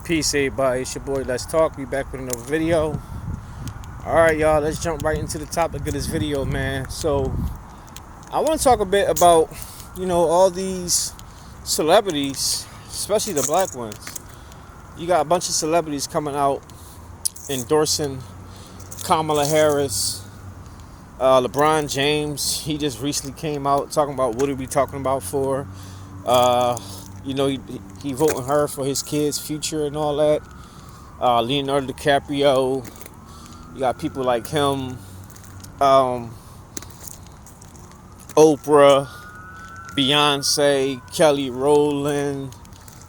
Peace, everybody. It's your boy, Let's Talk. We back with another video. Alright, y'all, let's jump right into the topic of this video, man. So, I want to talk a bit about, all these celebrities, especially the black ones. You got a bunch of celebrities coming out endorsing Kamala Harris. LeBron James, he just recently came out talking about what are we talking about for. He voting her for his kids' future and all that. Leonardo DiCaprio, you got people like him, Oprah, Beyonce, Kelly Rowland,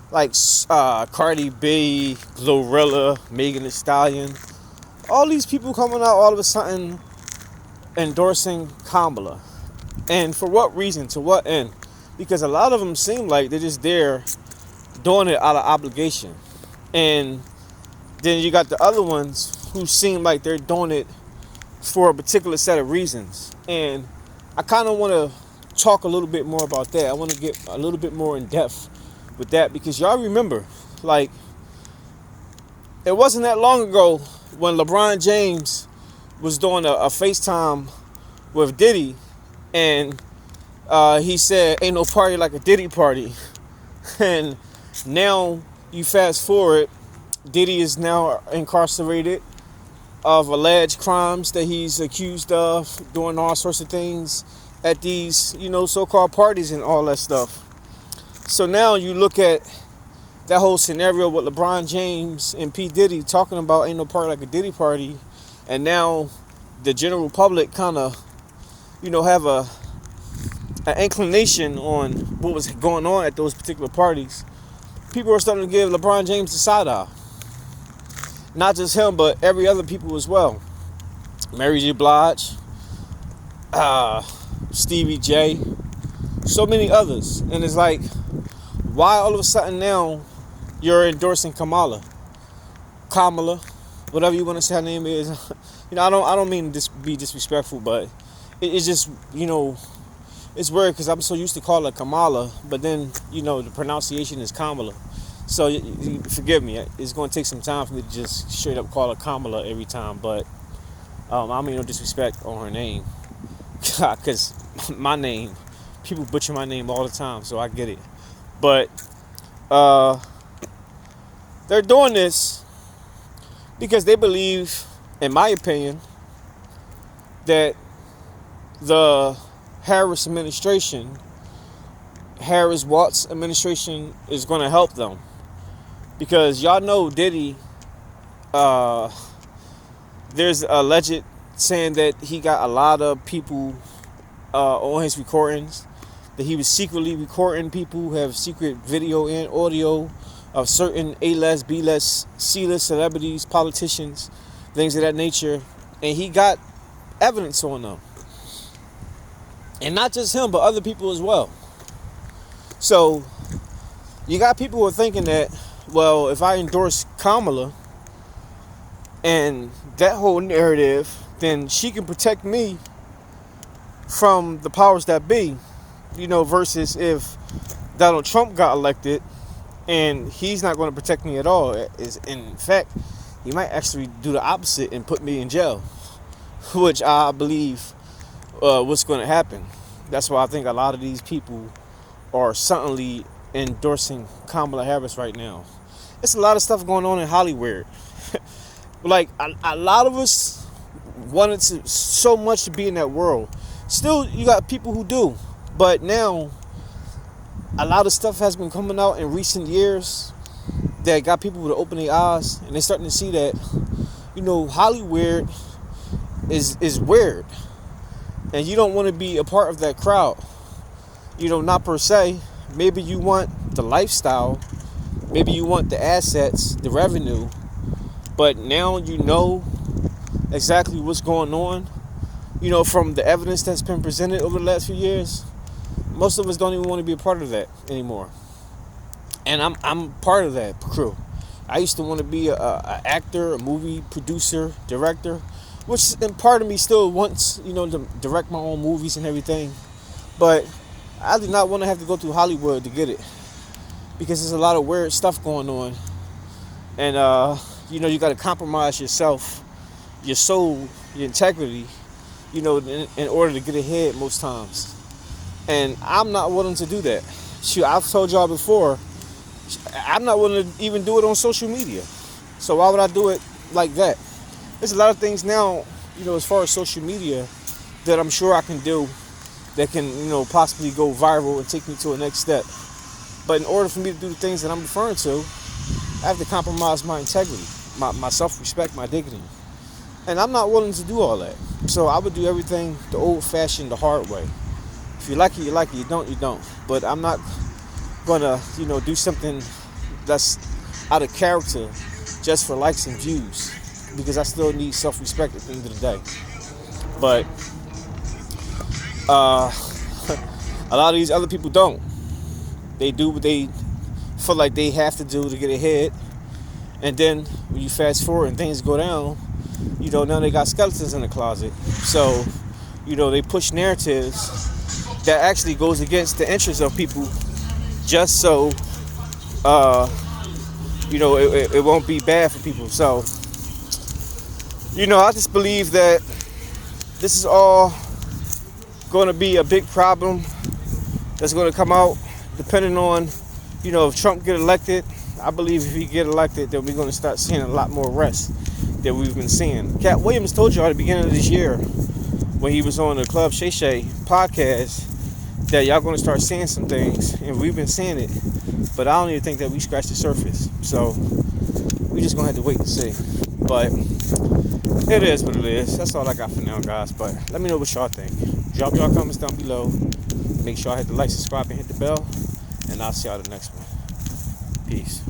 like Cardi B, Glorilla, Megan Thee Stallion. All these people coming out all of a sudden endorsing Kamala. And for what reason? To what end? Because a lot of them seem like they're just there doing it out of obligation. And then you got the other ones who seem like they're doing it for a particular set of reasons. And I kind of want to talk a little bit more about that. I want to get a little bit more in depth with that, because y'all remember, like, it wasn't that long ago when LeBron James was doing a FaceTime with Diddy, and he said, ain't no party like a Diddy party. And now you fast forward, Diddy is now incarcerated of alleged crimes that he's accused of, doing all sorts of things at these, so-called parties and all that stuff. So now you look at that whole scenario with LeBron James and P. Diddy talking about ain't no party like a Diddy party, and now the general public kind of, have an inclination on what was going on at those particular parties. People are starting to give LeBron James the side eye. Not just him, but every other people as well. Mary J. Blige, Stevie J, so many others. And it's like, why all of a sudden now you're endorsing Kamala, whatever you want to say her name is. I don't mean to be disrespectful, but it's just, it's weird because I'm so used to calling her Kamala, but then, the pronunciation is Kamala. So forgive me, it's going to take some time for me to just straight up call her Kamala every time, but I mean no disrespect on her name, because my name, people butcher my name all the time, so I get it. But they're doing this because they believe, in my opinion, that the Harris administration, Harris-Watts administration, is going to help them. Because y'all know Diddy, there's alleged saying that he got a lot of people on his recordings, that he was secretly recording people who have secret video and audio of certain A-list, B-list, C-list celebrities, politicians, things of that nature. And he got evidence on them. And not just him, but other people as well. So you got people who are thinking that, well, if I endorse Kamala and that whole narrative, then she can protect me from the powers that be, versus if Donald Trump got elected and he's not going to protect me at all. In fact, he might actually do the opposite and put me in jail, which I believe what's going to happen. That's why I think a lot of these people are certainly endorsing Kamala Harris right now. It's a lot of stuff going on in Hollywood. Like, a lot of us wanted so much to be in that world. Still, you got people who do. But now, a lot of stuff has been coming out in recent years that got people to open their eyes. And they're starting to see that, Hollywood is weird. And you don't want to be a part of that crowd. Not per se. Maybe you want the lifestyle. Maybe you want the assets, the revenue. But now you know exactly what's going on. From the evidence that's been presented over the last few years. Most of us don't even want to be a part of that anymore. And I'm part of that crew. I used to want to be a actor, a movie producer, director. Which in part of me still wants, to direct my own movies and everything. But I did not want to have to go through Hollywood to get it. Because there's a lot of weird stuff going on And you got to compromise yourself, your soul, your integrity, in order to get ahead most times. And I'm not willing to do that. Shoot, I've told y'all before, I'm not willing to even do it on social media. So why would I do it like that? There's a lot of things now, as far as social media, that I'm sure I can do that can, possibly go viral and take me to a next step. But in order for me to do the things that I'm referring to, I have to compromise my integrity, my self-respect, my dignity. And I'm not willing to do all that. So I would do everything the old-fashioned, the hard way. If you like it, you like it. You don't, you don't. But I'm not going to, do something that's out of character just for likes and views. Because I still need self-respect at the end of the day. But a lot of these other people don't. They do what they feel like they have to do to get ahead. And then when you fast forward and things go down, now they got skeletons in the closet. So, they push narratives that actually goes against the interests of people just so, it won't be bad for people. So, I just believe that this is all going to be a big problem that's going to come out depending on, if Trump get elected. I believe if he get elected, then we're going to start seeing a lot more arrests than we've been seeing. Cat Williams told you at the beginning of this year when he was on the Club Shay Shay podcast that y'all going to start seeing some things, and we've been seeing it. But I don't even think that we scratched the surface. So we just going to have to wait and see. But it is what it is. That's all I got for now, guys. But let me know what y'all think. Drop y'all comments down below. Make sure I hit the like, subscribe, and hit the bell. And I'll see y'all the next one. Peace.